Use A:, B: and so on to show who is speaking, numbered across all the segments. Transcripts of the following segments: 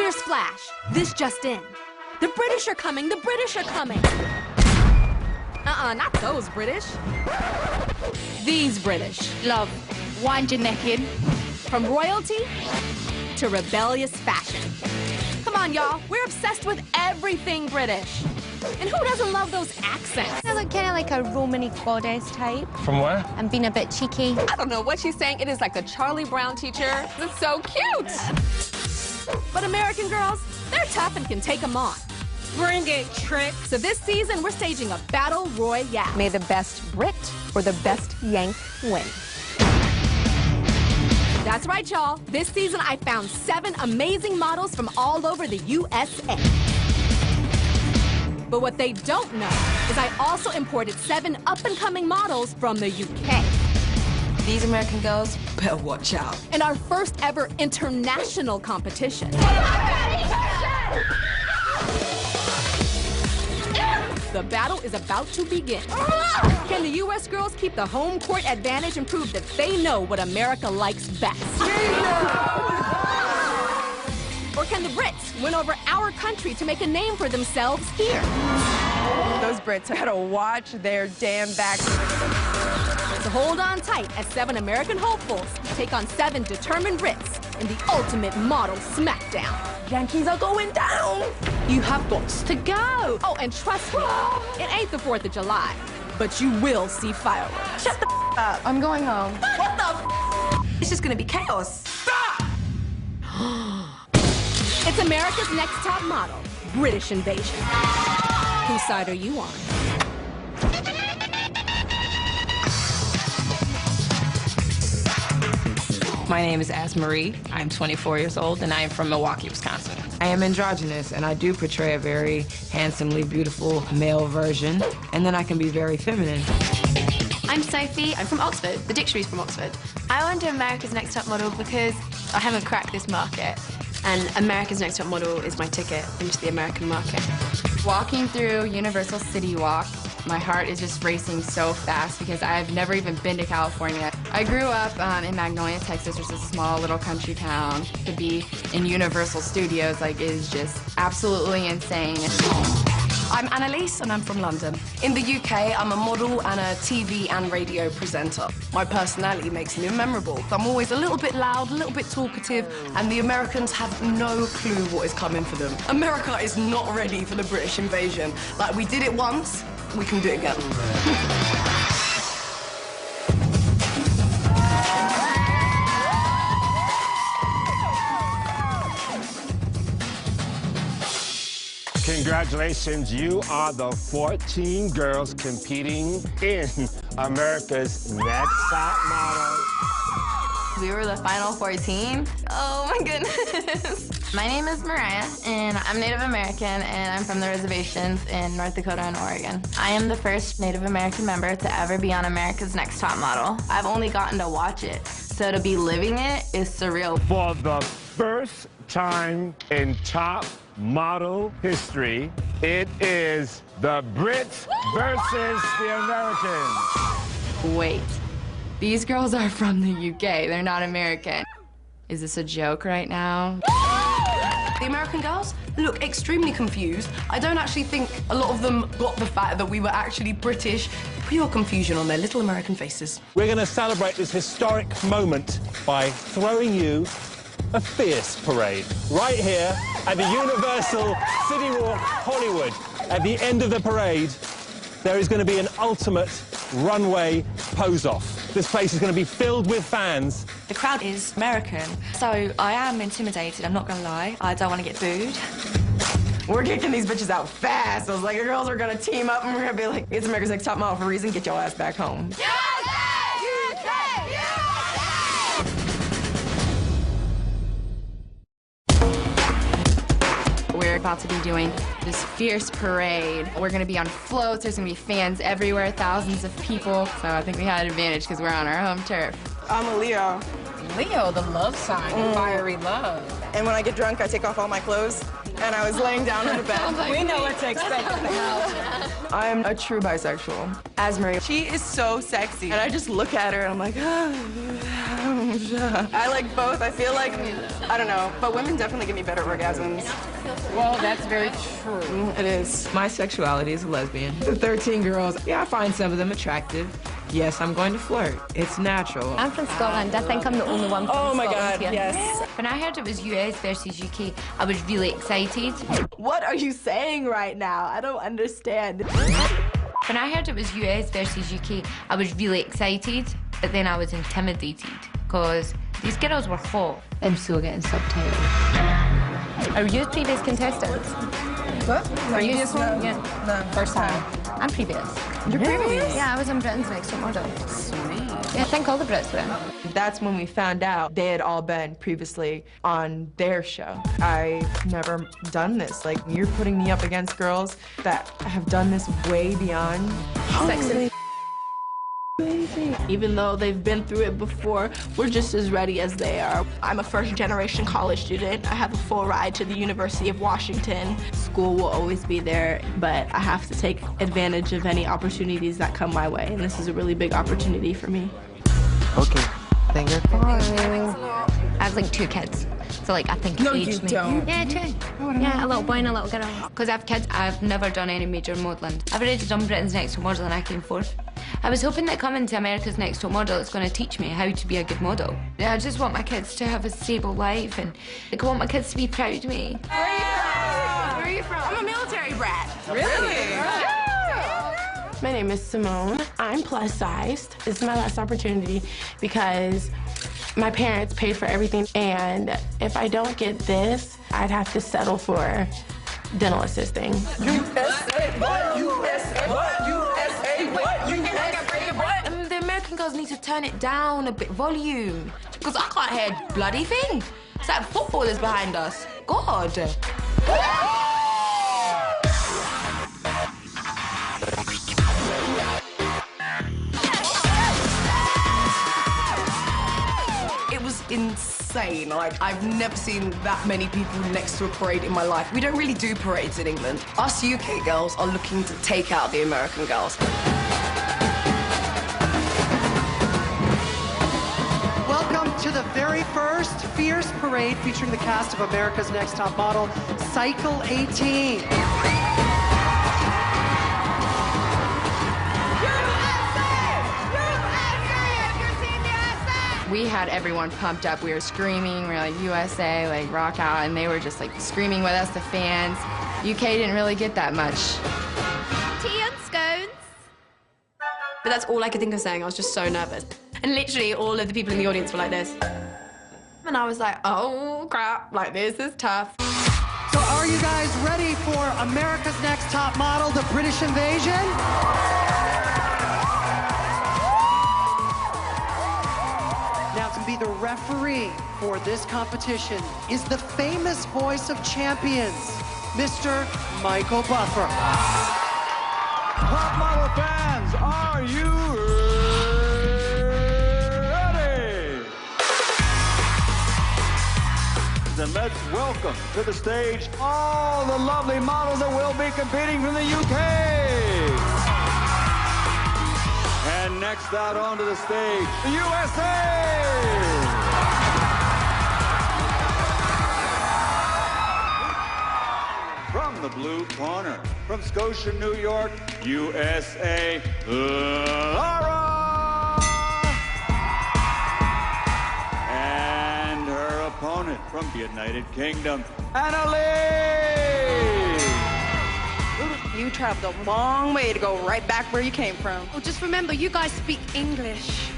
A: Fierce flash. This just in. The British are coming. The British are coming. Not those British. These British.
B: Love, wind your neck in.
A: From royalty to rebellious fashion. Come on, y'all. We're obsessed with everything British. And who doesn't love those accents?
C: I look kind of like a Romany goddess type.
D: From where?
C: I'm being a bit cheeky.
E: I don't know what she's saying. It is like the Charlie Brown teacher. It's so cute.
A: But American girls, they're tough and can take them on.
E: Bring it, Trick.
A: So this season, we're staging a battle royale.
E: May the best Brit or the best Yank win.
A: That's right, y'all. This season, I found 7 amazing models from all over the USA. But what they don't know is I also imported 7 up-and-coming models from the UK.
F: These American girls better watch out.
A: And our first ever international competition. The battle is about to begin. Can the U.S. girls keep the home court advantage and prove that they know what America likes best? Or can the Brits win over our country to make a name for themselves here?
F: Those Brits gotta watch their damn backs.
A: So hold on tight as 7 American hopefuls take on 7 determined Brits in the ultimate model smackdown.
F: Yankees are going down.
A: You have got to go. Oh, and trust me, it ain't the 4th of July, but you will see fireworks.
F: Shut the up.
B: I'm going home.
F: What the It's just gonna be chaos.
D: Stop!
A: It's America's Next Top Model, British Invasion. Whose side are you on?
G: My name is Marie. I'm 24 years old, and I am from Milwaukee, Wisconsin.
H: I am androgynous, and I do portray a very handsomely beautiful male version, and then I can be very feminine.
B: I'm Sophie. I'm from Oxford. The dictionary's from Oxford. I want to do America's Next Top Model because I haven't cracked this market. And America's Next Top Model is my ticket into the American market.
I: Walking through Universal City Walk, my heart is just racing so fast because I've never even been to California. I grew up in Magnolia, Texas, which is a small little country town. To be in Universal Studios, like, is just absolutely insane.
J: I'm Annalise, and I'm from London. In the UK, I'm a model and a TV and radio presenter. My personality makes me memorable. I'm always a little bit loud, a little bit talkative, and the Americans have no clue what is coming for them. America is not ready for the British invasion. Like, we did it once, we can do it again.
D: Congratulations, you are the 14 girls competing in America's Next Top Model.
I: We were the final 14. Oh my goodness. My name is Mariah, and I'm Native American, and I'm from the reservations in North Dakota and Oregon. I am the first Native American member to ever be on America's Next Top Model. I've only gotten to watch it, so to be living it is surreal.
D: For the first time in top model history, it is the Brits versus the Americans.
I: Wait, these girls are from the UK. They're not American. Is this a joke right now?
J: The American girls look extremely confused. I don't actually think a lot of them got the fact that we were actually British. Pure confusion on their little American faces.
D: We're going to celebrate this historic moment by throwing you a fierce parade right here at the Universal City Walk, Hollywood. At the end of the parade, there is going to be an ultimate runway pose-off. This place is going to be filled with fans.
K: The crowd is American, so I am intimidated, I'm not going to lie. I don't want to get booed.
F: We're kicking these bitches out fast. I was like, the girls are going to team up, and we're going to be like, it's America's Next Top Model for a reason. Get your ass back home.
I: We're about to be doing this fierce parade. We're going to be on floats. There's going to be fans everywhere, thousands of people. So I think we had an advantage because we're on our home turf.
F: I'm a Leo.
G: Leo, the love sign, the fiery love.
F: And when I get drunk, I take off all my clothes, and I was laying down on the bed.
G: We know what to expect in the house.
F: I'm a true bisexual. As Marie, she is so sexy. And I just look at her, and I'm like, I like both. I feel like, I don't know, but women definitely give me better orgasms.
J: Well, that's very true.
F: It is.
H: My sexuality is a lesbian. The 13 girls, yeah, I find some of them attractive. Yes, I'm going to flirt. It's natural.
C: I'm from Scotland. I think I'm the only one from
F: Oh my
C: Scotland
F: God,
C: here.
F: yes.
L: When I heard it was US versus UK, I was really excited.
F: What are you saying right now? I don't understand.
L: When I heard it was US versus UK, I was really excited, but then I was intimidated because these girls were hot. I'm still getting subtitles.
C: Are you previous contestants?
J: What?
C: Previous one?
J: Yeah. No, first time.
C: I'm previous.
J: You're previous?
C: Yeah, I was on Britain's Next Top Model.
J: Sweet.
C: Yeah, I think all the Brits were.
F: That's when we found out they had all been previously on their show. I've never done this. Like, you're putting me up against girls that have done this way beyond sexy.
M: Even though they've been through it before, we're just as ready as they are. I'm a first-generation college student. I have a full ride to the University of Washington. School will always be there, but I have to take advantage of any opportunities that come my way, and this is a really big opportunity for me.
N: Okay, finger.
C: I have like 2 kids. So like I think
J: No,
C: it
J: you
C: aged me.
J: don't.
C: Yeah, 2. Yeah, a little boy and a little girl.
L: Because I have kids, I've never done any major modelling. I've already done Britain's Next Top Model and I came 4th. I was hoping that coming to America's Next Top Model is going to teach me how to be a good model. Yeah, I just want my kids to have a stable life and I want my kids to be proud of me.
M: Where are you from? Where are you from?
E: I'm a military brat.
J: Really?
M: Yeah. My name is Simone. I'm plus sized. This is my last opportunity because my parents paid for everything, and if I don't get this, I'd have to settle for dental assisting.
F: USA, what? USA, what? USA, what? USA,
B: The American girls need to turn it down a bit, volume. Because I can't hear a bloody thing. It's like footballers behind us. God.
J: It was insane. Like, I've never seen that many people next to a parade in my life. We don't really do parades in England. Us UK girls are looking to take out the American girls.
O: Welcome to the very first Fierce Parade featuring the cast of America's Next Top Model, Cycle 18.
B: We had everyone pumped up. We were screaming. We were like, USA, like, rock out. And they were just, like, screaming with us, the fans. UK didn't really get that much.
A: Tea and scones.
B: But that's all I could think of saying. I was just so nervous. And literally all of the people in the audience were like this. And I was like, oh, crap. Like, this is tough.
O: So are you guys ready for America's Next Top Model, the British Invasion? Now, to be the referee for this competition is the famous voice of champions, Mr. Michael Buffer.
P: Top model fans, are you ready? Then let's welcome to the stage all the lovely models that will be competing from the UK. And next out onto the stage, the USA! From the blue corner, from Scotia, New York, USA, Laura! And her opponent from the United Kingdom, Annalie!
E: You traveled a long way to go right back where you came from.
J: Oh, just remember, you guys speak English.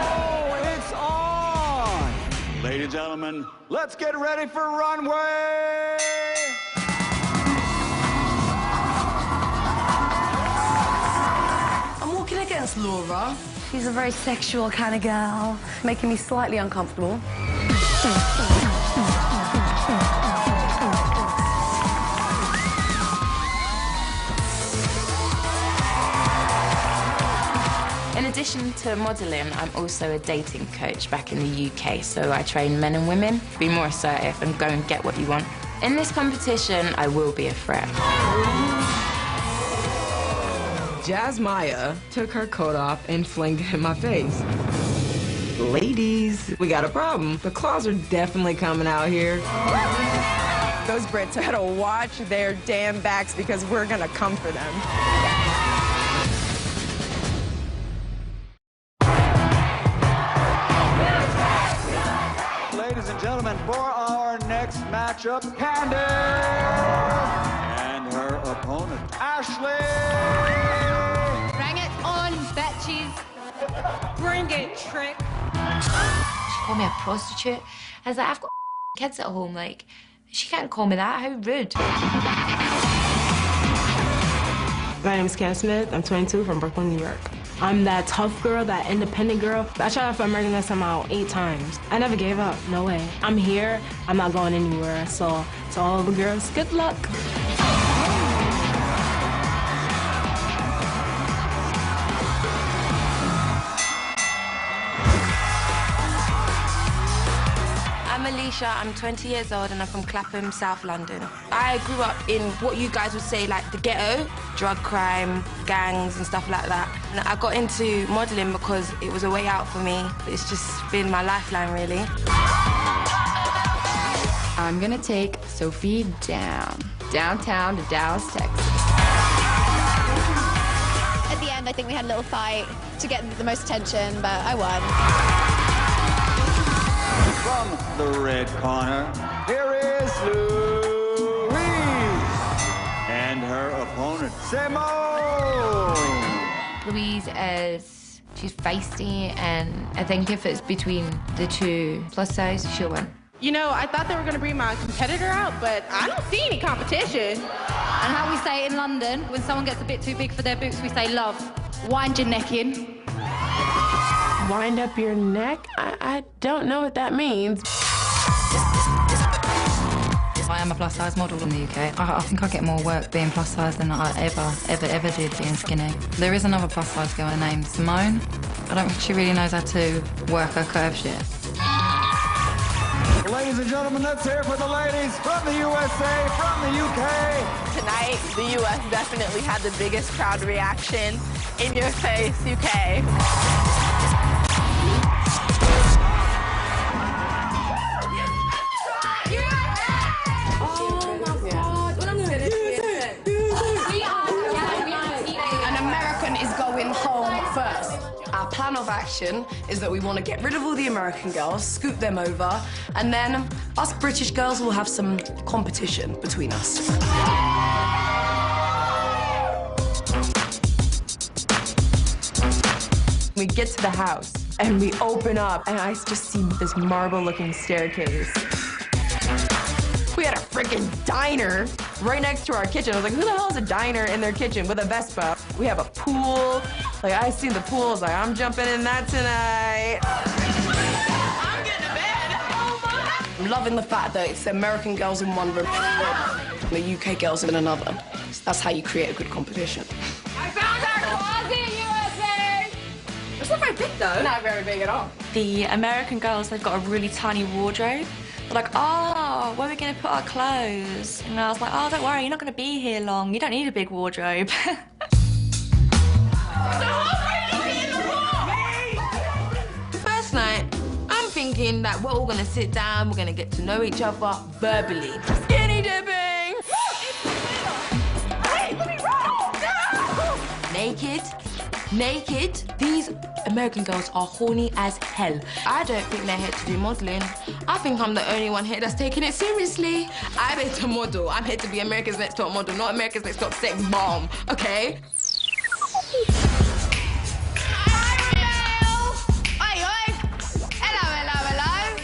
P: Oh, it's on! Ladies and gentlemen, let's get ready for runway!
J: I'm walking against Laura. She's a very sexual kind of girl, making me slightly uncomfortable.
B: In addition to modelling, I'm also a dating coach back in the UK, so I train men and women to be more assertive and go and get what you want. In this competition, I will be a threat.
H: Jazz Maya took her coat off and flinged it in my face. Ladies, we got a problem. The claws are definitely coming out here.
F: Those Brits gotta watch their damn backs because we're gonna come for them.
P: Ladies and gentlemen, for our next matchup, Candace and her opponent, Ashley.
L: Bring it on, bitches.
Q: Bring it, Trick.
L: She called me a prostitute. I was like, I've got kids at home. Like, she can't call me that. How rude.
R: My name is Candace Smith. I'm 22 from Brooklyn, New York. I'm that tough girl, that independent girl. I tried out for American Next Top Model 8 times. I never gave up, no way. I'm here, I'm not going anywhere. So to all the girls, good luck.
K: I'm Alicia, I'm 20 years old and I'm from Clapham, South London. I grew up in what you guys would say like the ghetto, drug crime, gangs and stuff like that. And I got into modelling because it was a way out for me. It's just been my lifeline, really.
B: I'm gonna take Sophie downtown to Dallas, Texas.
S: At the end, I think we had a little fight to get the most attention, but I won.
P: From the red corner, here is Louise and her opponent, Simone.
L: Louise she's feisty, and I think if it's between the two plus size, she'll win.
M: You know, I thought they were gonna bring my competitor out, but I don't see any competition.
I: And how we say it in London, when someone gets a bit too big for their boots, we say love. Wind your neck in.
R: Wind up your neck? I don't know what that means.
T: I am a plus-size model in the UK. I think I get more work being plus-size than I ever did being skinny. There is another plus-size girl named Simone. I don't think she really knows how to work her curve shit.
P: Ladies and gentlemen, let's hear it for the ladies from the USA, from the UK.
M: Tonight, the US definitely had the biggest crowd reaction. In your face, UK.
J: Our plan of action is that we want to get rid of all the American girls, scoop them over, and then us British girls will have some competition between us.
F: We get to the house, and we open up, and I just see this marble-looking staircase. We had a freaking diner right next to our kitchen. I was like, who the hell has a diner in their kitchen with a Vespa? We have a pool. Like, I see the pool. I was like, I'm jumping in that tonight.
M: I'm getting to bed. Oh my.
J: I'm loving the fact that it's American girls in one room, and the UK girls in another. That's how you create a good competition.
Q: I found our closet, USA!
J: It's not very big, though.
M: Not very big at all.
K: The American girls, they've got a really tiny wardrobe. They're like, oh, where are we going to put our clothes? And I was like, oh, don't worry, you're not going to be here long. You don't need a big wardrobe.
L: The first night, I'm thinking that we're all gonna sit down, we're gonna get to know each other verbally.
F: Skinny dipping!
L: Hey, let me run! No! Naked. These American girls are horny as hell. I don't think they're here to do modeling. I think I'm the only one here that's taking it seriously. I'm here to model. I'm here to be America's Next Top Model, not America's Next Top Sex Bomb, okay?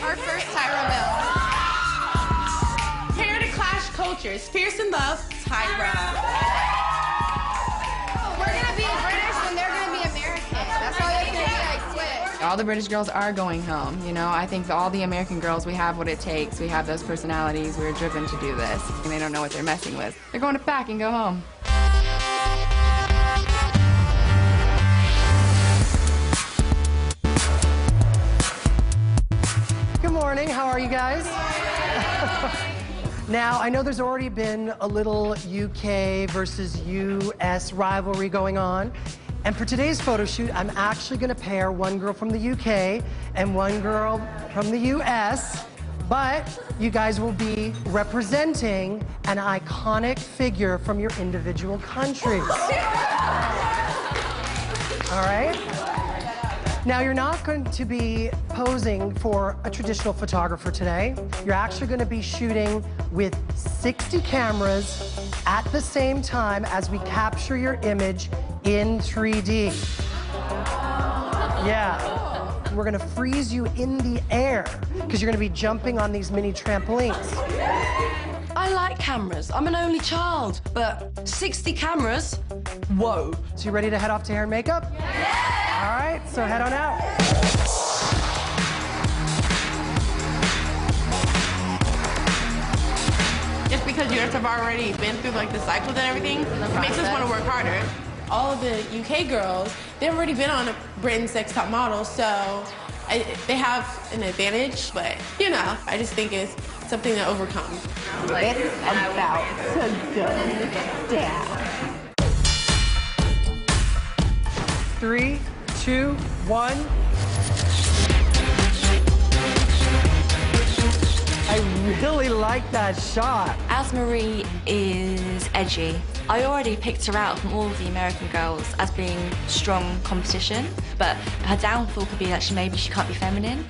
M: Our first Tyra Mill. Here to clash cultures. Fierce in love, Tyra.
S: We're gonna be British and they're gonna be American. That's all it's gonna be, I swear.
B: All the British girls are going home, you know? I think all the American girls, we have what it takes. We have those personalities. We're driven to do this. And they don't know what they're messing with. They're going to pack and go home.
O: Good morning, how are you guys? Now, I know there's already been a little UK versus US rivalry going on. And for today's photo shoot, I'm actually gonna pair one girl from the UK and one girl from the US. But you guys will be representing an iconic figure from your individual countries. All right? Now, you're not going to be posing for a traditional photographer today. You're actually going to be shooting with 60 cameras at the same time as we capture your image in 3D. Yeah. We're going to freeze you in the air because you're going to be jumping on these mini trampolines.
J: I like cameras. I'm an only child, but 60 cameras? Whoa.
O: So you ready to head off to hair and makeup? Yeah! All right, so head on out.
K: Just because you guys have already been through like the cycles and everything, it makes us want to work harder. All of the UK girls, they've already been on Britain's Next Top Model, so they have an advantage, but you know, I just think it's something to overcome.
M: It's about to go down.
O: 3, 2, 1. I really like that shot.
U: As Marie is edgy, I already picked her out from all of the American girls as being strong competition, but her downfall could be that maybe she can't be feminine.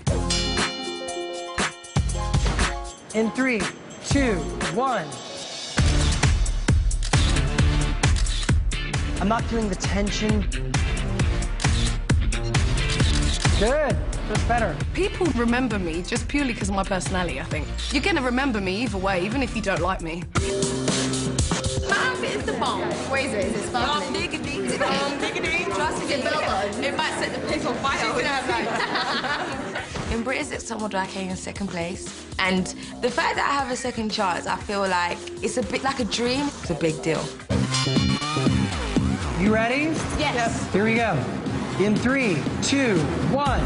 O: In 3, 2, 1. I'm not feeling the tension. Good. That's better.
J: People remember me just purely because of my personality, I think. You're gonna remember me either way, even if you don't like me.
K: Mom is the bomb.
L: What is it? Is it sparkling?
K: Diggity.
L: Trust me, get
K: It might set the place on fire. In Britain's Next Top Model, I came in second place. And the fact that I have a second chance, I feel like it's a bit like a dream. It's a big deal.
O: You ready?
K: Yes. Yep.
O: Here we go. In 3, 2, 1.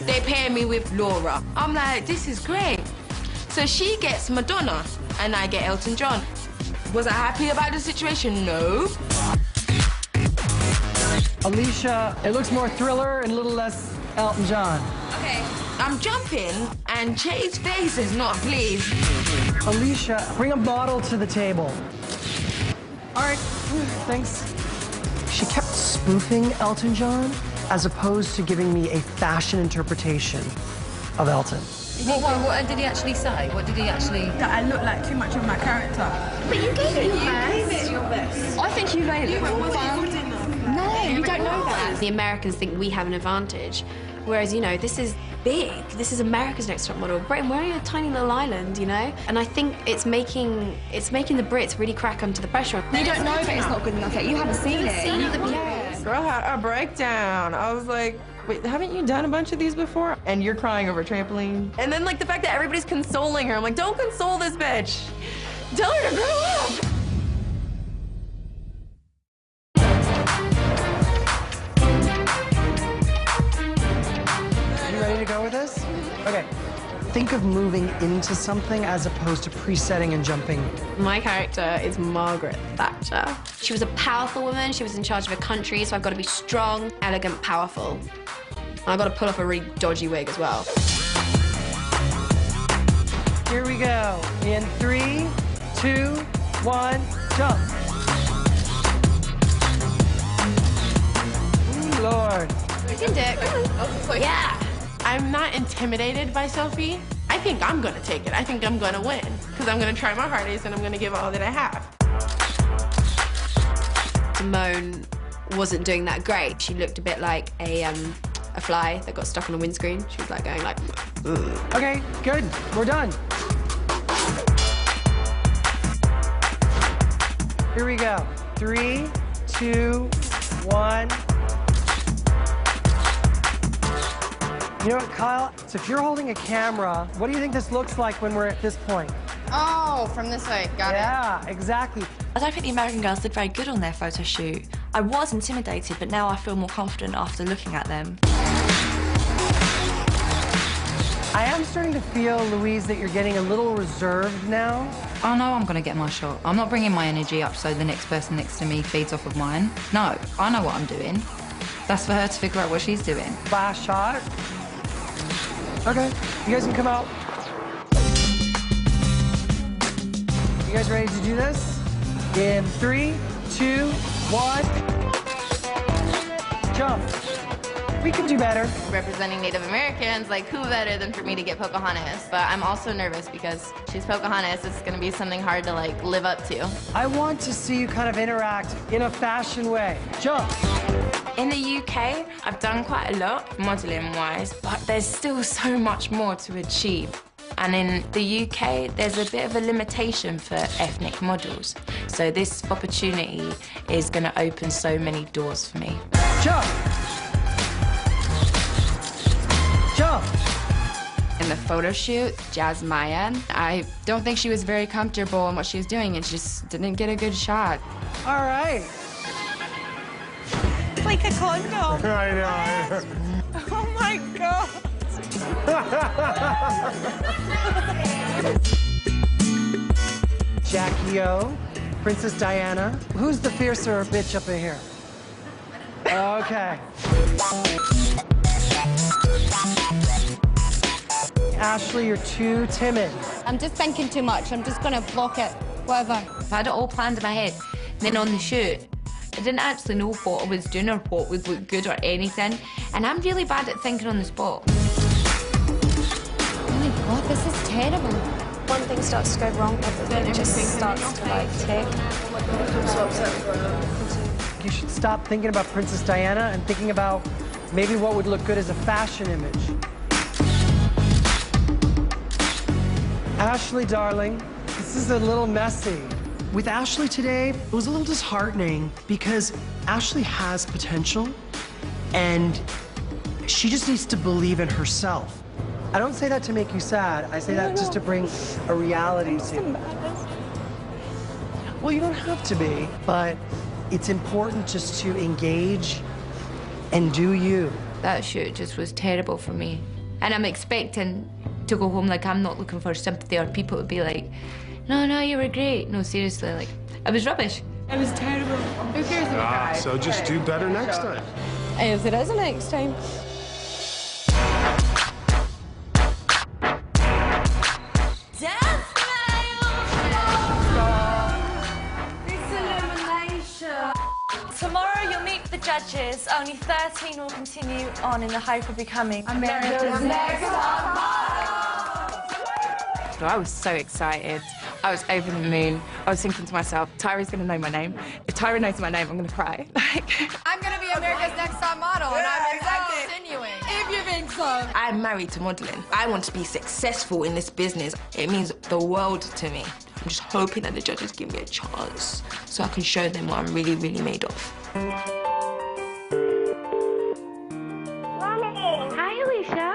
K: They pair me with Laura. I'm like, this is great. So she gets Madonna, and I get Elton John. Was I happy about the situation? No.
O: Alicia, it looks more Thriller and a little less Elton John.
K: Okay. I'm jumping, and Jay's face is not pleased.
O: Alicia, bring a bottle to the table. All right, thanks. She kept spoofing Elton John as opposed to giving me a fashion interpretation of Elton.
T: What did he actually say? What did he actually...
M: That I look like too much of my character.
L: But you gave it your
M: best.
L: I think you made it.
A: No, you don't know that. The Americans think we have an advantage, whereas, you know, this is big. This is America's Next Top Model. Britain, we're only a tiny little island, you know? And I think it's making the Brits really crack under the pressure.
L: You don't know that it's not good enough yet. You haven't seen it.
F: Girl had a breakdown. I was like, wait, haven't you done a bunch of these before? And you're crying over trampoline. And then, like, the fact that everybody's consoling her. I'm like, don't console this bitch. Tell her to grow up. You ready to go with this? Okay. Think of moving into something as opposed to presetting and jumping.
A: My character is Margaret Thatcher. She was a powerful woman. She was in charge of a country, so I've got to be strong, elegant, powerful. And I've got to pull off a really dodgy wig as well.
O: Here we go. In 3, 2, 1, jump. Ooh, Lord.
K: You can do it. Yeah. I'm not intimidated by Sophie. I think I'm gonna take it. I think I'm gonna win because I'm gonna try my hardest and I'm gonna give all that I have.
A: Simone wasn't doing that great. She looked a bit like a fly that got stuck on a windscreen. She was like going like, ugh.
O: Okay, good. We're done. Here we go. 3, 2, 1. You know what, Kyle? So if you're holding a camera, what do you think this looks like when we're at this point?
I: Oh, from this way. Got it.
O: Yeah, exactly.
U: I don't think the American girls did very good on their photo shoot. I was intimidated, but now I feel more confident after looking at them.
O: I am you starting to feel, Louise, that you're getting a little reserved now?
T: I know I'm gonna get my shot. I'm not bringing my energy up so the next person next to me feeds off of mine. No, I know what I'm doing. That's for her to figure out what she's doing.
O: Last shot. Okay, you guys can come out. You guys ready to do this? In 3, 2, 1. Jump. We can do better.
I: Representing Native Americans, like who better than for me to get Pocahontas? But I'm also nervous because she's Pocahontas. It's gonna be something hard to like live up to.
O: I want to see you kind of interact in a fashion way. Jump.
K: In the UK, I've done quite a lot modelling-wise, but there's still so much more to achieve. And in the UK, there's a bit of a limitation for ethnic models. So this opportunity is going to open so many doors for me.
O: Jump! Jump!
D: In the photo shoot, Jazz Mayan, I don't think she was very comfortable in what she was doing and just didn't get a good shot.
O: All right.
Q: It's like a condom.
O: I know.
Q: Oh my God.
O: Jackie O, Princess Diana. Who's the fiercer bitch up in here? Okay. Ashley, you're too timid.
C: I'm just thinking too much. I'm just gonna block it. Whatever.
L: I had it all planned in my head. Then on the shoot, I didn't actually know what I was doing or what would look good or anything. And I'm really bad at thinking on the spot.
C: Oh my God, this is terrible.
A: One thing starts to go wrong, everything just starts to like tick.
O: You should stop thinking about Princess Diana and thinking about maybe what would look good as a fashion image. Ashley, darling, this is a little messy. With Ashley today, it was a little disheartening because Ashley has potential and she just needs to believe in herself. I don't say that to make you sad. I say that just to bring a reality to you. Well, you don't have to be, but it's important just to engage and do you.
L: That shoot just was terrible for me. And I'm expecting to go home like I'm not looking for sympathy or people to be like, no, you were great. No, seriously, like, I was rubbish. I was terrible. Who cares if I cry?
V: So just do better next time.
C: If it is next time.
U: Tomorrow you'll meet the judges. Only 13 will continue on in the hope of becoming
Q: America's Next Top
K: So I was so excited. I was over the moon. I was thinking to myself, Tyra's gonna know my name. If Tyra knows my name, I'm gonna cry.
S: I'm gonna be America's Next Top Model, and I'm continuing. If you think so.
K: I'm married to modeling. I want to be successful in this business. It means the world to me. I'm just hoping that the judges give me a chance so I can show them what I'm really, really made of.
Q: Mommy.
B: Hi, Alicia.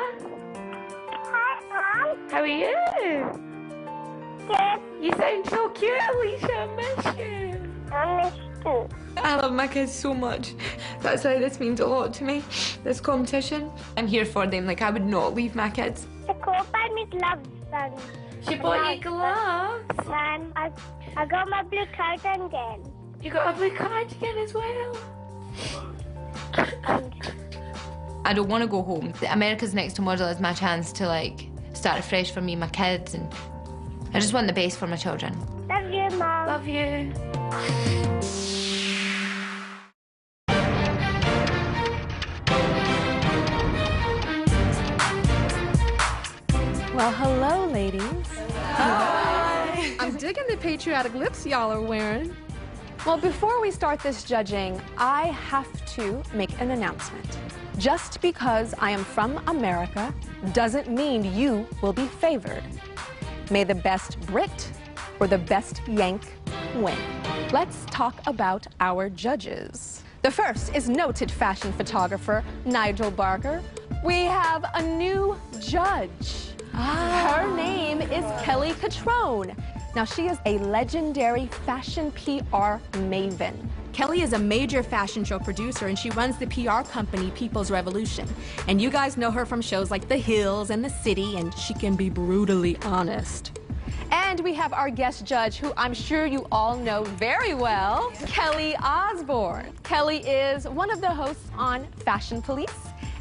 Q: Hi, Mom.
B: How are you?
Q: Good.
B: You sound so cute, Alicia. I miss you.
Q: I miss you.
L: I love my kids so much. That's why this means a lot to me, this competition. I'm here for them, like I would not leave my kids.
Q: The co-pilot with love, son.
B: She bought you gloves.
Q: Man, I got my blue cardigan again.
B: You got a blue cardigan as well.
L: I don't want to go home. America's Next Top Model is my chance to like start afresh for me and my kids, and I just want the best for my children.
Q: Love you, Mom.
B: Love you.
W: Well, hello, ladies.
Q: Hi.
W: I'm digging the patriotic lips y'all are wearing. Well, before we start this judging, I have to make an announcement. Just because I am from America doesn't mean you will be favored. May the best Brit or the best Yank win. Let's talk about our judges. The first is noted fashion photographer Nigel Barker. We have a new judge. Her name is Kelly Catrone. Now, she is a legendary fashion PR maven. Kelly is a major fashion show producer, and she runs the PR company People's Revolution. And you guys know her from shows like The Hills and The City, and she can be brutally honest. And we have our guest judge, who I'm sure you all know very well, Kelly Osbourne. Kelly is one of the hosts on Fashion Police,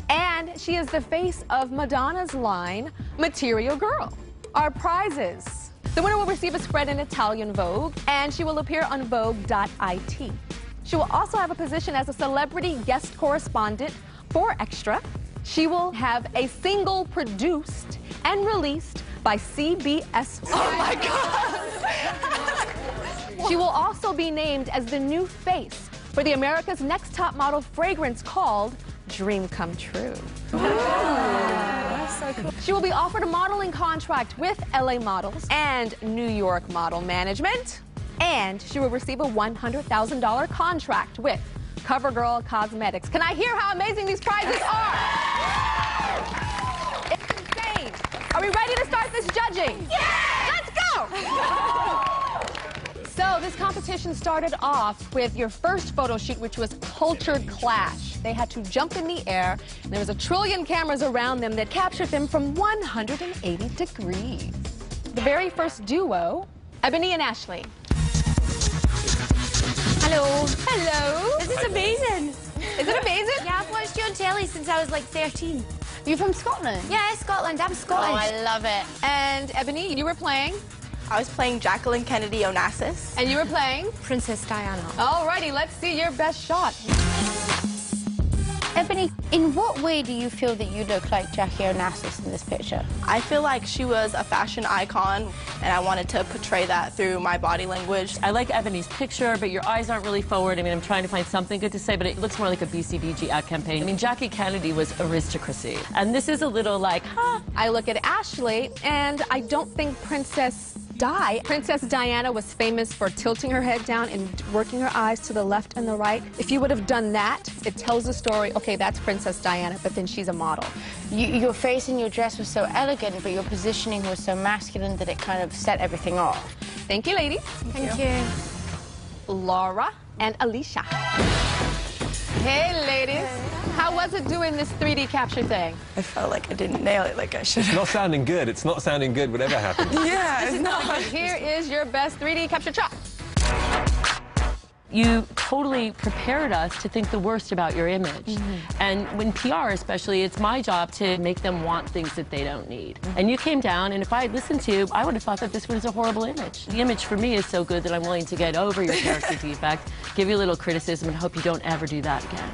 W: and she is the face of Madonna's line, Material Girl. Our prizes. The winner will receive a spread in Italian Vogue, and she will appear on Vogue.it. She will also have a position as a celebrity guest correspondent for Extra. She will have a single produced and released by CBS. Oh my God! She will also be named as the new face for the America's Next Top Model fragrance called Dream Come True. That's so cool. She will be offered a modeling contract with LA Models and New York Model Management. And she will receive a $100,000 contract with CoverGirl Cosmetics. Can I hear how amazing these prizes are? It's insane. Are we ready to start this judging? Yeah! Let's go! So this competition started off with your first photo shoot, which was Cultured Clash. They had to jump in the air, and there was 1 trillion cameras around them that captured them from 180 degrees. The very first duo, Ebony and Ashley.
B: Hello.
W: Hello.
B: This is amazing.
W: Is it amazing?
B: Yeah, I've watched you on telly since I was like 13.
W: You from Scotland?
B: Yeah, Scotland. I'm Scottish.
W: Oh, I love it. And Ebony, you were playing?
M: I was playing Jacqueline Kennedy Onassis.
W: And you were playing?
B: Princess Diana.
W: Alrighty, let's see your best shot.
G: Ebony, in what way do you feel that you look like Jackie Onassis in this picture?
M: I feel like she was a fashion icon, and I wanted to portray that through my body language.
N: I like Ebony's picture, but your eyes aren't really forward. I mean, I'm trying to find something good to say, but it looks more like a BCBG ad campaign. I mean, Jackie Kennedy was aristocracy, and this is a little like, huh?
W: I look at Ashley, and I don't think Princess Diana was famous for tilting her head down and working her eyes to the left and the right. If you would have done that, it tells the story, okay, that's Princess Diana, but then she's a model.
G: Your face and your dress was so elegant, but your positioning was so masculine that it kind of set everything off.
W: Thank you, ladies.
G: Thank you.
W: Laura and Alicia. Hey, ladies. How was it doing this 3D capture thing?
E: I felt like I didn't nail it like I should.
V: It's not sounding good. It's not sounding good, whatever happened.
E: Yeah, it's not.
W: Here is your best 3D capture shot.
N: You totally prepared us to think the worst about your image. And when PR especially, it's my job to make them want things that they don't need. And you came down, and if I had listened to you, I would have thought that this was a horrible image. The image for me is so good that I'm willing to get over your character defect, give you a little criticism, and hope you don't ever do that again.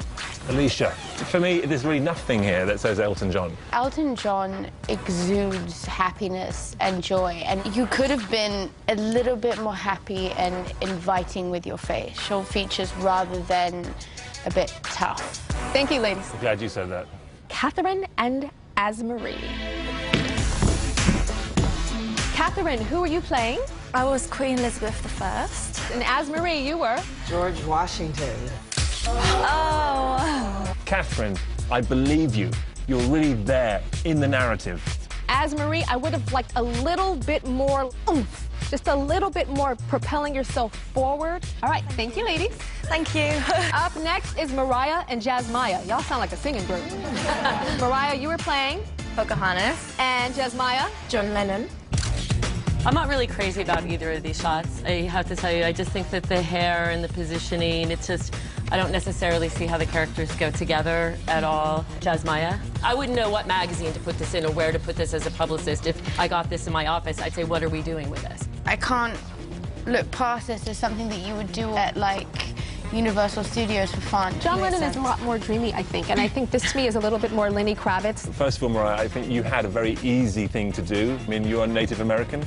V: Alicia, for me, there's really nothing here that says Elton John.
G: Elton John exudes happiness and joy, and you could have been a little bit more happy and inviting with your facial features rather than a bit tough.
W: Thank you, ladies.
V: I'm glad you said that.
W: Catherine and Asmarie. Catherine, who were you playing?
U: I was Queen Elizabeth I.
W: And Asmarie, you were?
H: George Washington.
U: Oh.
V: Catherine, I believe you. You're really there in the narrative.
W: Asmarie, I would have liked a little bit more oomph, just a little bit more propelling yourself forward. All right, thank you, ladies.
U: Thank you.
W: Up next is Mariah and Jasmaya. Y'all sound like a singing group. Mariah, you were playing
I: Pocahontas.
W: And Jasmaya?
I: John Lennon.
N: I'm not really crazy about either of these shots. I have to tell you, I just think that the hair and the positioning, it's just, I don't necessarily see how the characters go together at all. Jasmaya? I wouldn't know what magazine to put this in or where to put this as a publicist. If I got this in my office, I'd say, what are we doing with this?
G: I can't look past this as something that you would do at, like, Universal Studios for fun.
W: John Lennon is a lot more dreamy, I think, and I think this to me is a little bit more Lenny Kravitz.
V: First of all, Mariah, I think you had a very easy thing to do. I mean, you're Native American.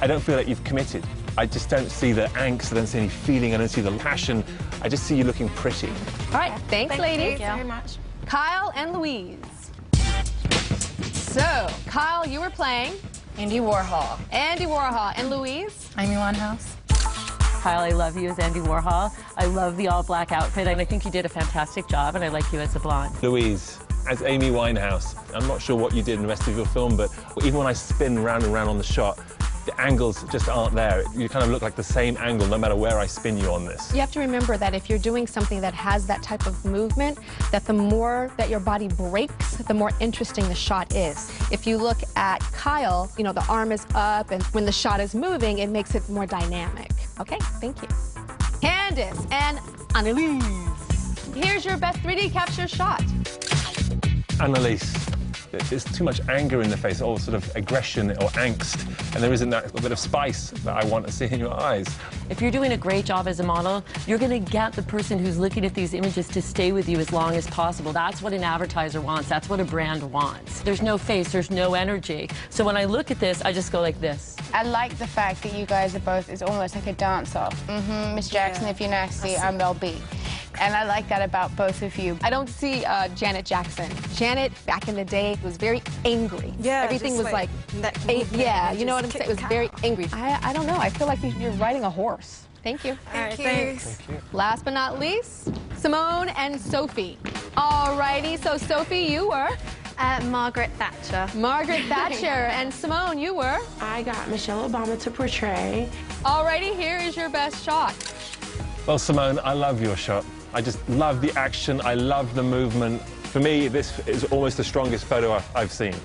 V: I don't feel like you've committed. I just don't see the angst, I don't see any feeling, I don't see the passion. I just see you looking pretty.
W: All right, thanks, ladies.
U: Thank you very much.
W: Kyle and Louise. So, Kyle, you were playing
I: Andy Warhol.
W: Andy Warhol. And Louise?
I: Amy Winehouse.
N: Kyle, I love you as Andy Warhol. I love the all-black outfit, and I think you did a fantastic job, and I like you as a blonde.
V: Louise, as Amy Winehouse, I'm not sure what you did in the rest of your film, but even when I spin round and round on the shot, the angles just aren't there. You kind of look like the same angle no matter where I spin you on this.
W: You have to remember that if you're doing something that has that type of movement, that the more that your body breaks, the more interesting the shot is. If you look at Kyle, you know, the arm is up, and when the shot is moving, it makes it more dynamic. Okay, thank you. Candace and Annalise. Here's your best 3D capture shot.
V: Annalise, there's too much anger in the face, or sort of aggression or angst, and there isn't that bit of spice that I want to see in your eyes.
N: If you're doing a great job as a model, you're going to get the person who's looking at these images to stay with you as long as possible. That's what an advertiser wants. That's what a brand wants. There's no face, there's no energy. So when I look at this, I just go like this.
G: I like the fact that you guys are both, it's almost like a dance-off. Miss Jackson, if you're nasty, I'm Mel B. And I like that about both of you.
W: I don't see Janet Jackson. Janet, back in the day, was very angry.
E: Yeah,
W: everything was like yeah, you know what I'm saying? It was very angry. I don't know. I feel like you're riding a horse. Thank you.
E: Thank you.
V: Thank you.
W: Last but not least, Simone and Sophie. Alrighty, so Sophie, you were?
B: Margaret Thatcher.
W: Margaret Thatcher. And Simone, you were?
E: I got Michelle Obama to portray.
W: Alrighty, here is your best shot.
V: Well, Simone, I love your shot. I just love the action. I love the movement. For me, this is almost the strongest photo I've seen.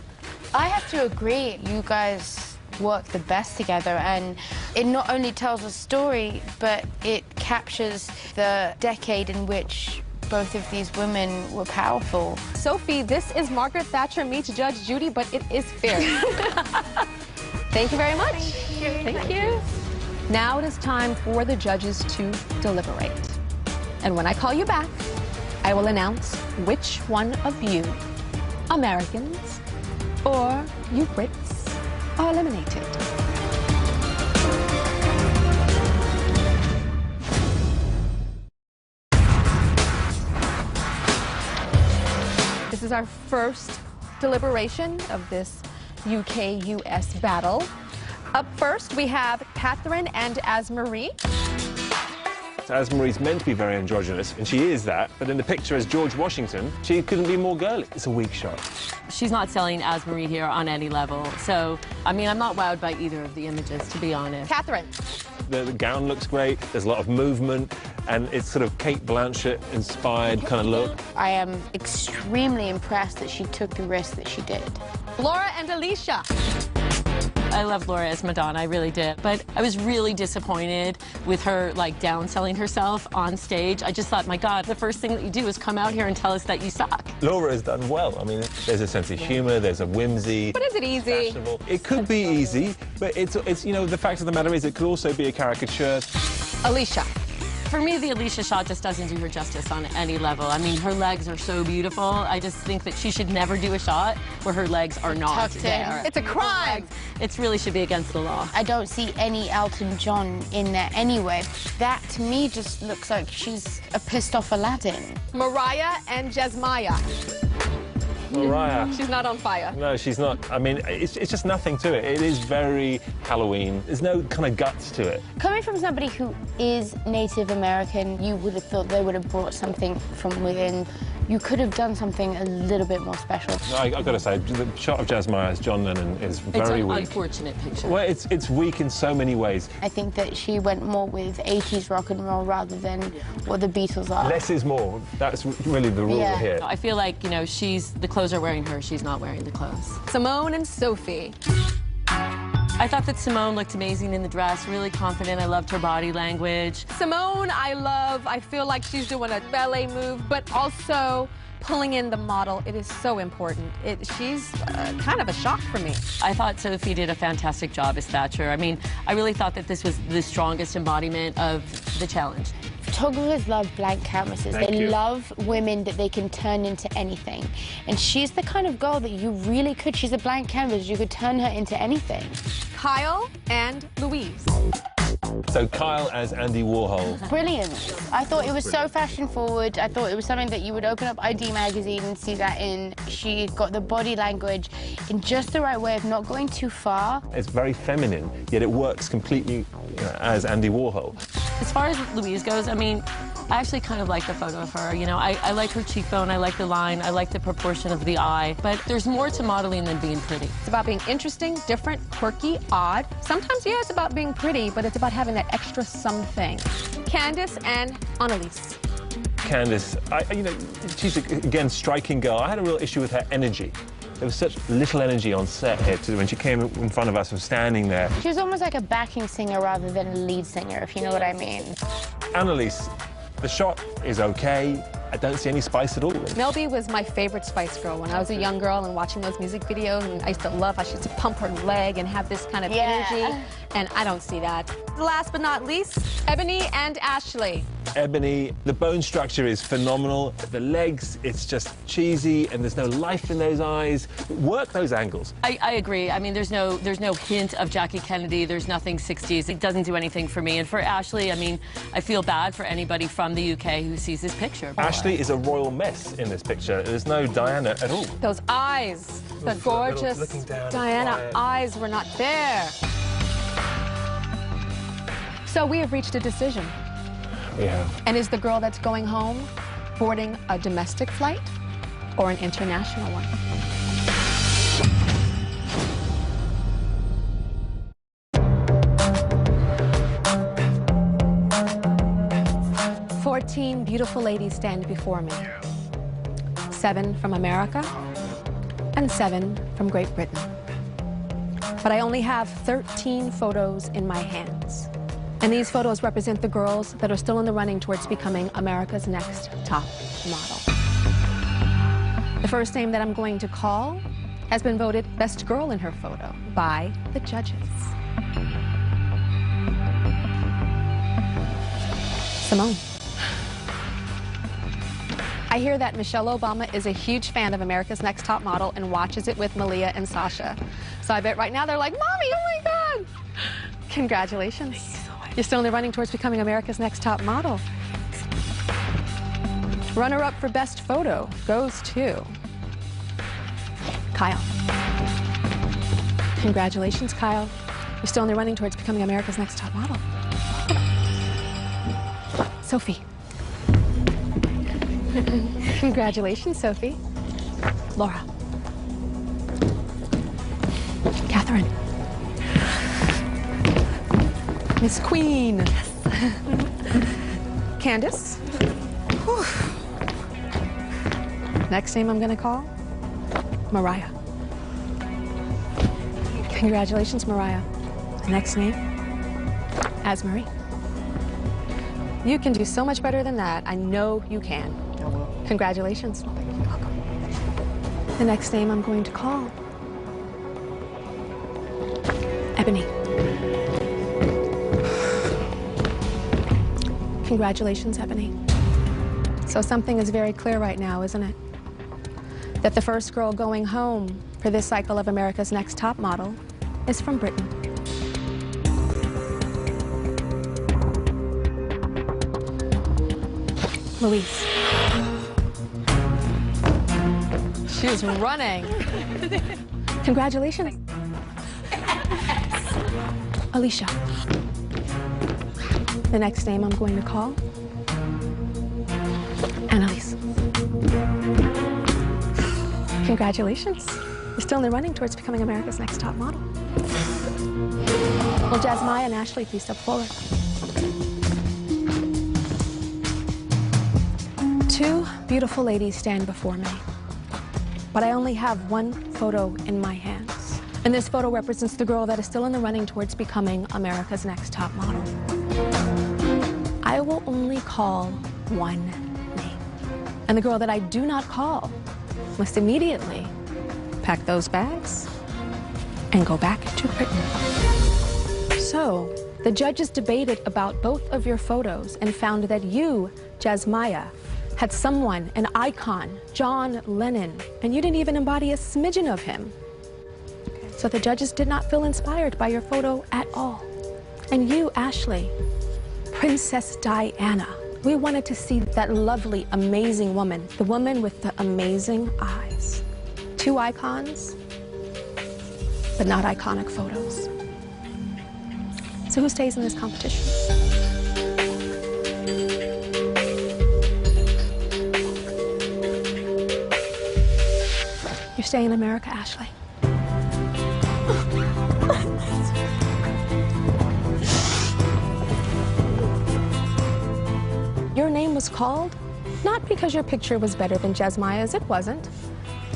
G: I have to agree. You guys work the best together, and it not only tells a story, but it captures the decade in which both of these women were powerful.
W: Sophie, this is Margaret Thatcher meets Judge Judy, but it is fair. Thank you very much. Thank you. Now it is time for the judges to deliberate. And when I call you back, I will announce which one of you, Americans or you Brits, are eliminated. This is our first deliberation of this UK-US battle. Up first, we have Catherine and Asmarie.
V: Asmarie's meant to be very androgynous, and she is that, but in the picture as George Washington, she couldn't be more girly. It's a weak shot.
N: She's not selling Asmarie here on any level, so, I mean, I'm not wowed by either of the images, to be honest.
W: Catherine.
V: The gown looks great, there's a lot of movement, and it's sort of Kate Blanchett-inspired kind of look.
G: I am extremely impressed that she took the risk that she did.
W: Laura and Alicia.
N: I loved Laura as Madonna, I really did. But I was really disappointed with her, like, downselling herself on stage. I just thought, my God, the first thing that you do is come out here and tell us that you suck.
V: Laura has done well. I mean, there's a sense of humor, there's a whimsy.
W: But is it easy?
V: It could be easy, but it's you know, the fact of the matter is it could also be a caricature.
W: Alicia.
N: For me, the Alicia shot just doesn't do her justice on any level. I mean, her legs are so beautiful. I just think that she should never do a shot where her legs are not there.
W: It's a crime.
N: It really should be against the law.
G: I don't see any Elton John in there anyway. That, to me, just looks like she's a pissed-off Aladdin.
W: Mariah and Jasmaya.
V: Mariah.
W: She's not on fire.
V: No, she's not. I mean, it's just nothing to it. It is very Halloween. There's no kind of guts to it.
G: Coming from somebody who is Native American, you would have thought they would have brought something from within. You could have done something a little bit more special.
V: I've got to say, the shot of Jasmine as John Lennon is very weak.
N: It's an unfortunate picture.
V: Well, it's weak in so many ways.
G: I think that she went more with 80s rock and roll rather than what the Beatles are.
V: Less is more. That's really the rule here.
N: I feel like, you know, the clothes are wearing her, she's not wearing the clothes.
W: Simone and Sophie.
N: I thought that Simone looked amazing in the dress, really confident. I loved her body language.
W: Simone, I love. I feel like she's doing a ballet move, but also pulling in the model. It is so important. She's kind of a shock for me.
N: I thought Sophie did a fantastic job as Thatcher. I mean, I really thought that this was the strongest embodiment of the challenge.
G: Photographers love blank canvases. They love women that they can turn into anything. And she's the kind of girl that you really could. She's a blank canvas. You could turn her into anything.
W: Kyle and Louise.
V: So Kyle as Andy Warhol.
G: Brilliant. I thought it was so fashion forward. I thought it was something that you would open up ID magazine and see that in. She got the body language in just the right way of not going too far.
V: It's very feminine, yet it works completely as Andy Warhol.
N: As far as Louise goes, I mean, I actually kind of like the photo of her. You know, I like her cheekbone, I like the line, I like the proportion of the eye. But there's more to modeling than being pretty.
W: It's about being interesting, different, quirky, odd. Sometimes, yeah, it's about being pretty, but it's about having that extra something. Candace and Annalise.
V: Candace, you know, she's, again, striking girl. I had a real issue with her energy. There was such little energy on set here, too, when she came in front of us and standing there.
G: She was almost like a backing singer rather than a lead singer, if you know what I mean.
V: Annalise, the shot is okay. I don't see any spice at all.
W: Mel B was my favorite Spice Girl when I was a young girl and watching those music videos, and I used to love how she used to pump her leg and have this kind of energy, and I don't see that. Last but not least, Ebony and Ashley.
V: Ebony, the bone structure is phenomenal. The legs, it's just cheesy, and there's no life in those eyes. Work those angles.
N: I agree. I mean, there's no hint of Jackie Kennedy. There's nothing 60s. It doesn't do anything for me. And for Ashley, I mean, I feel bad for anybody from the UK who sees this picture.
V: Ashley is a royal mess in this picture. There's no Diana at all.
W: Those eyes, the gorgeous Diana eyes were not there. So we have reached a decision.
V: Yeah.
W: And is the girl that's going home boarding a domestic flight or an international one? "14 beautiful ladies stand before me. 7 from America and 7 from Great Britain. But I only have 13 photos in my hands. And these photos represent the girls that are still in the running towards becoming America's next top model. The first name that I'm going to call has been voted best girl in her photo by the judges. Simone. I hear that Michelle Obama is a huge fan of America's Next Top Model and watches it with Malia and Sasha. So I bet right now they're like, Mommy, oh my God. Congratulations. You're still in the running towards becoming America's Next Top Model. Runner-up for Best Photo goes to Kyle. Congratulations, Kyle. You're still in the running towards becoming America's Next Top Model. Sophie. Congratulations, Sophie. Laura. Catherine. Miss Queen. Yes. Candace. Whew. Next name I'm going to call, Mariah. Congratulations, Mariah. Next name, Asmarie. You can do so much better than that. I know you can.
O: I will.
W: Congratulations. You're welcome. The next name I'm going to call, Ebony. Congratulations, Ebony. So something is very clear right now, isn't it? That the first girl going home for this cycle of America's Next Top Model is from Britain. Louise. She's running. Congratulations. Alicia. The next name I'm going to call, Annalise. Congratulations. You're still in the running towards becoming America's Next Top Model. Will Jasmine and Ashley please step forward? 2 beautiful ladies stand before me, but I only have 1 photo in my hands. And this photo represents the girl that is still in the running towards becoming America's Next Top Model. I will only call 1 name. And the girl that I do not call must immediately pack those bags and go back to Britain. So, the judges debated about both of your photos and found that you, Jasmaya, had someone, an icon, John Lennon, and you didn't even embody a smidgen of him. So the judges did not feel inspired by your photo at all. And you, Ashley, Princess Diana. We wanted to see that lovely, amazing woman, the woman with the amazing eyes. 2 icons, but not iconic photos. So So who stays in this competition? You're staying in America, Ashley. Your name was called, not because your picture was better than Jasmaya's, it wasn't,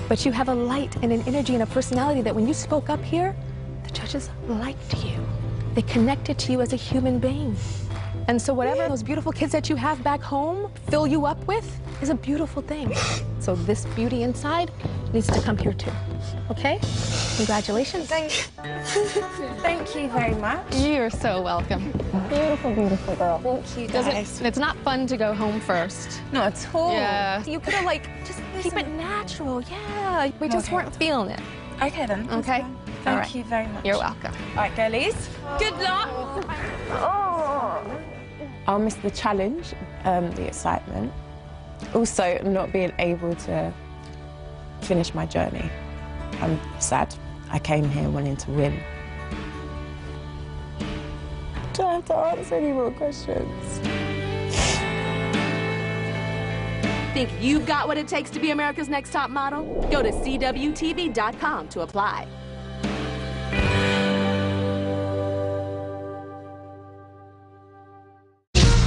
W: but you have a light and an energy and a personality that when you spoke up here, the judges liked you. They connected to you as a human being. And so whatever those beautiful kids that you have back home fill you up with is a beautiful thing. So this beauty inside needs to come here too, okay? Congratulations.
J: Thank you very much.
W: You're so welcome.
J: Beautiful, beautiful girl. Thank you, guys.
W: It's not fun to go home first.
J: Not at all.
W: Yeah. You could have, like, just keep it natural. Yeah. We just weren't feeling it.
J: Okay, then.
W: Okay?
J: Thank you very much.
W: You're welcome.
J: All right, girlies. Good luck. Oh.
P: I'll miss the challenge, the excitement. Also, not being able to finish my journey. I'm sad. I came here wanting to win. Do I have to answer any more questions?
W: Think you've got what it takes to be America's Next Top Model? Go to CWTV.com to apply.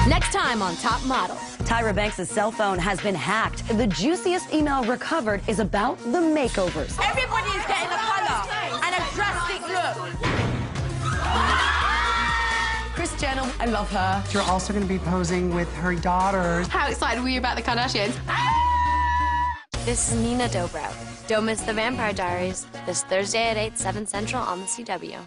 R: Next time on Top Model. Tyra Banks' cell phone has been hacked. The juiciest email recovered is about the makeovers.
E: Everybody's getting a color and a drastic look.
P: Kris Jenner, I love her.
O: You're also going to be posing with her daughters.
B: How excited were you about the Kardashians?
A: This is Nina Dobrev. Don't miss The Vampire Diaries this Thursday at 8, 7 Central on the CW.